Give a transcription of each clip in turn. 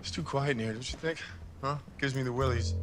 It's too quiet in here, don't you think? Huh? Gives me the willies.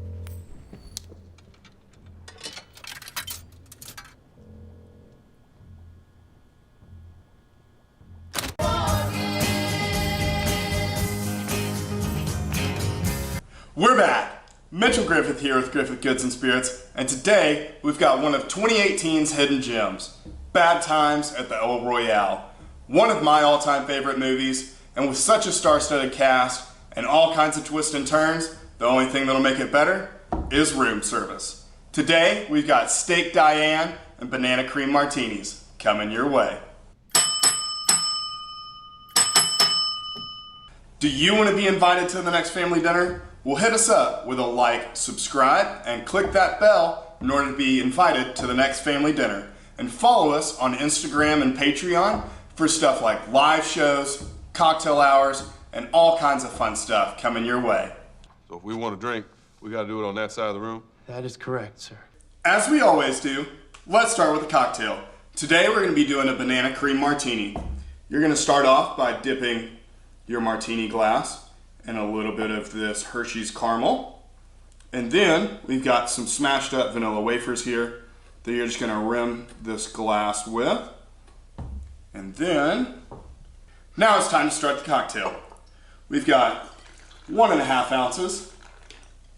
We're back! Mitchell Griffith here with Griffith Goods and Spirits, and today we've got one of 2018's hidden gems, Bad Times at the El Royale. One of my all-time favorite movies, and with such a star-studded cast and all kinds of twists and turns, the only thing that'll make it better is room service. Today we've got Steak Diane and banana cream martinis coming your way. Do you want to be invited to the next family dinner? Well, hit us up with a like, subscribe, and click that bell in order to be invited to the next family dinner. And follow us on Instagram and Patreon for stuff like live shows, cocktail hours, and all kinds of fun stuff coming your way. So if we want to drink, we got to do it on that side of the room? That is correct, sir. As we always do, let's start with a cocktail. Today we're going to be doing a banana cream martini. You're going to start off by dipping your martini glass in a little bit of this Hershey's caramel. And then we've got some smashed up vanilla wafers here that you're just going to rim this glass with. And then, now it's time to start the cocktail. We've got 1.5 ounces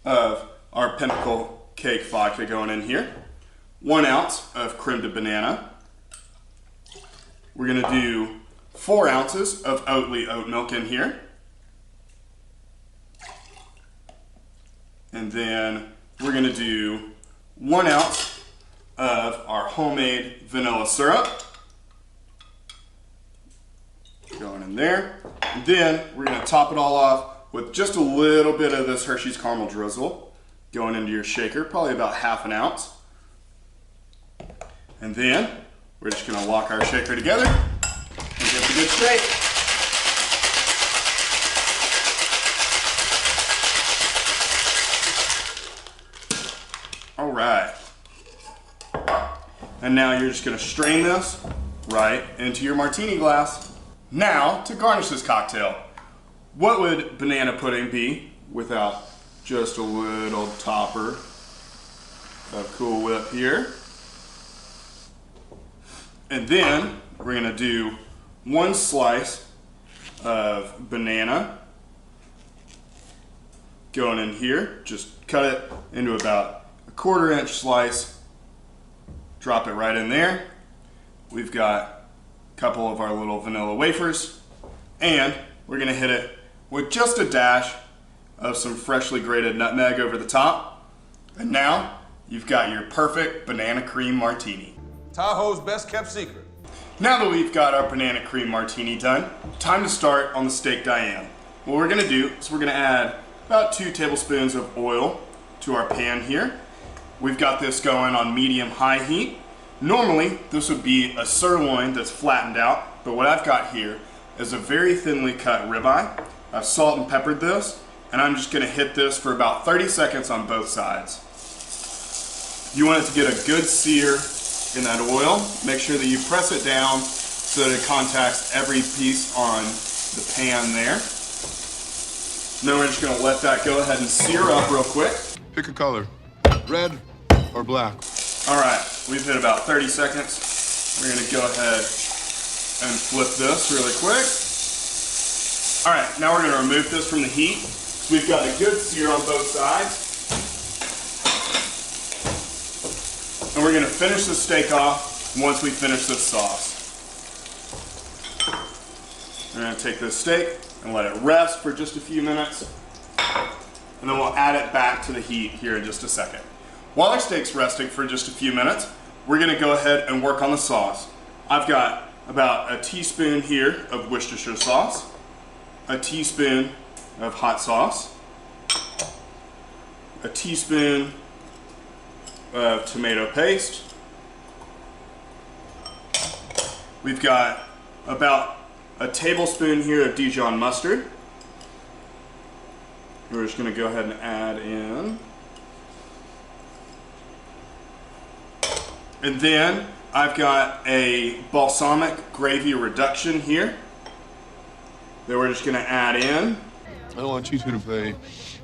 of our Pinnacle Cake vodka going in here. 1 ounce of Creme de Banana. We're going to do 4 ounces of Oatly oat milk in here. And then we're going to do 1 ounce of our homemade vanilla syrup. Going in there. And then we're going to top it all off with just a little bit of this Hershey's caramel drizzle going into your shaker, probably about 1/2 ounce. And then we're just going to lock our shaker together and give it a good shake. All right. And now you're just going to strain this right into your martini glass. Now to garnish this cocktail. What would banana pudding be without just a little topper of Cool Whip here? And then we're going to do 1 slice of banana going in here. Just cut it into about a 1/4 inch slice. Drop it right in there. We've got a couple of our little vanilla wafers, and we're going to hit it with just a dash of some freshly grated nutmeg over the top. And now you've got your perfect banana cream martini. Tahoe's best kept secret. Now that we've got our banana cream martini done, time to start on the Steak Diane. What we're going to do is we're going to add about 2 tablespoons of oil to our pan here. We've got this going on medium-high heat. Normally, this would be a sirloin that's flattened out, but what I've got here is a very thinly cut ribeye. I've salt and peppered this, and I'm just going to hit this for about 30 seconds on both sides. You want it to get a good sear in that oil. Make sure that you press it down so that it contacts every piece on the pan there. And then we're just going to let that go ahead and sear up real quick. Pick a color. Red or black? All right, we've hit about 30 seconds. We're gonna go ahead and flip this really quick. All right, now we're gonna remove this from the heat. So we've got a good sear on both sides. And we're gonna finish the steak off once we finish this sauce. We're gonna take this steak and let it rest for just a few minutes. And then we'll add it back to the heat here in just a second. While our steak's resting for just a few minutes, we're gonna go ahead and work on the sauce. I've got about a teaspoon here of Worcestershire sauce, a teaspoon of hot sauce, a teaspoon of tomato paste. We've got about a tablespoon here of Dijon mustard. We're just gonna go ahead and add in. And then I've got a balsamic gravy reduction here that we're just gonna add in. I want you two to pay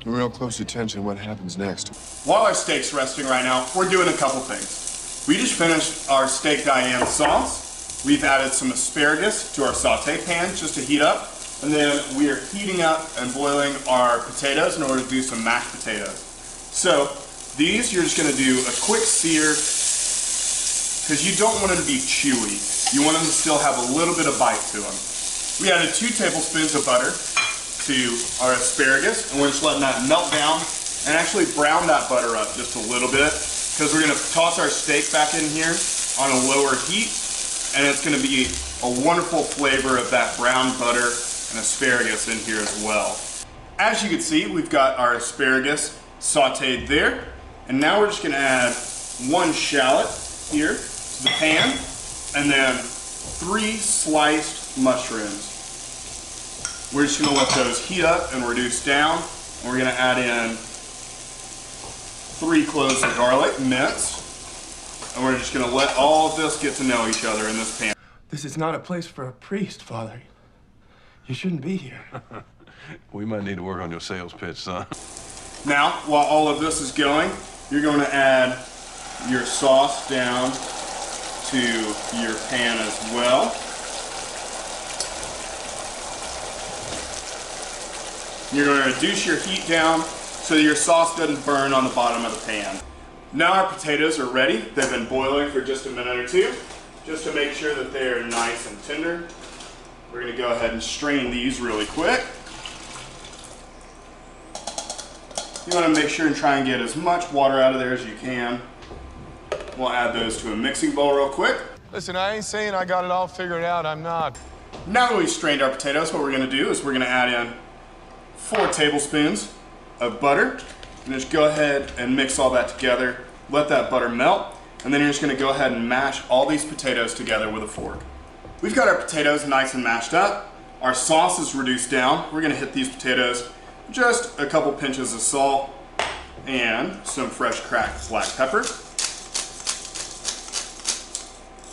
real close attention to what happens next. While our steak's resting right now, we're doing a couple things. We just finished our Steak Diane sauce. We've added some asparagus to our saute pan just to heat up. And then we are heating up and boiling our potatoes in order to do some mashed potatoes. So these you're just gonna do a quick sear because you don't want them to be chewy. You want them to still have a little bit of bite to them. We added 2 tablespoons of butter to our asparagus, and we're just letting that melt down and actually brown that butter up just a little bit because we're gonna toss our steak back in here on a lower heat, and it's gonna be a wonderful flavor of that brown butter and asparagus in here as well. As you can see, we've got our asparagus sauteed there, and now we're just gonna add 1 shallot here to the pan, and then 3 sliced mushrooms. We're just gonna let those heat up and reduce down. And we're gonna add in 3 cloves of garlic minced. And we're just gonna let all of this get to know each other in this pan. This is not a place for a priest, Father. You shouldn't be here. We might need to work on your sales pitch, son. Now, while all of this is going, you're going to add your sauce down to your pan as well. You're going to reduce your heat down so that your sauce doesn't burn on the bottom of the pan. Now our potatoes are ready. They've been boiling for just a minute or two, just to make sure that they're nice and tender. We're going to go ahead and strain these really quick. You want to make sure and try and get as much water out of there as you can. We'll add those to a mixing bowl real quick. Listen, I ain't saying I got it all figured out. I'm not. Now that we've strained our potatoes, what we're going to do is we're going to add in 4 tablespoons of butter. And just go ahead and mix all that together. Let that butter melt. And then you're just going to go ahead and mash all these potatoes together with a fork. We've got our potatoes nice and mashed up. Our sauce is reduced down. We're going to hit these potatoes with just a couple pinches of salt and some fresh cracked black pepper.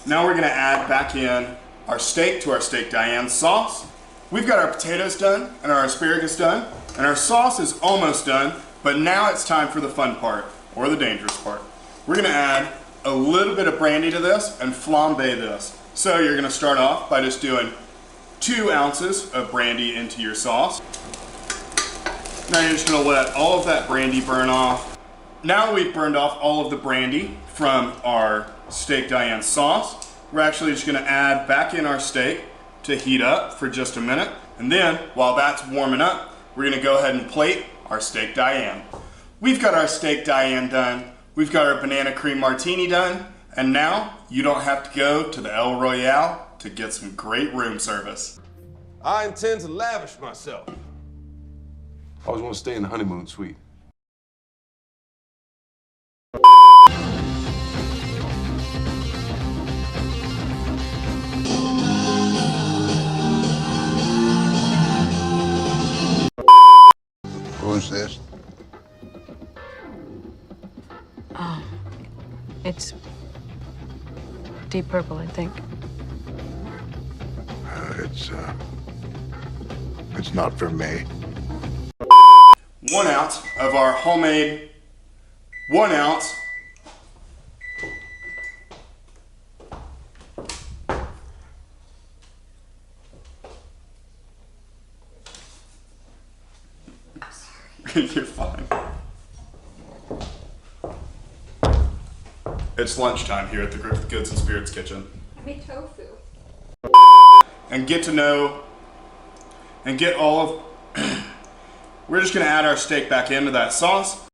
Now we're going to add back in our steak to our Steak Diane sauce. We've got our potatoes done and our asparagus done, and our sauce is almost done, but now it's time for the fun part, or the dangerous part. We're going to add a little bit of brandy to this and flambe this. So you're going to start off by just doing 2 ounces of brandy into your sauce. Now you're just going to let all of that brandy burn off. Now we've burned off all of the brandy from our Steak Diane sauce. We're actually just going to add back in our steak to heat up for just a minute. And then while that's warming up, we're going to go ahead and plate our Steak Diane. We've got our Steak Diane done. We've got our banana cream martini done. And now you don't have to go to the El Royale to get some great room service. I intend to lavish myself. I always want to stay in the honeymoon suite. Who's this? It's Deep Purple, I think. It's not for me. 1 ounce of our homemade 1 ounce You're fine. It's lunchtime here at the Griffith Goods and Spirits Kitchen. I made tofu. And get to know and get all of we're just going to add our steak back into that sauce.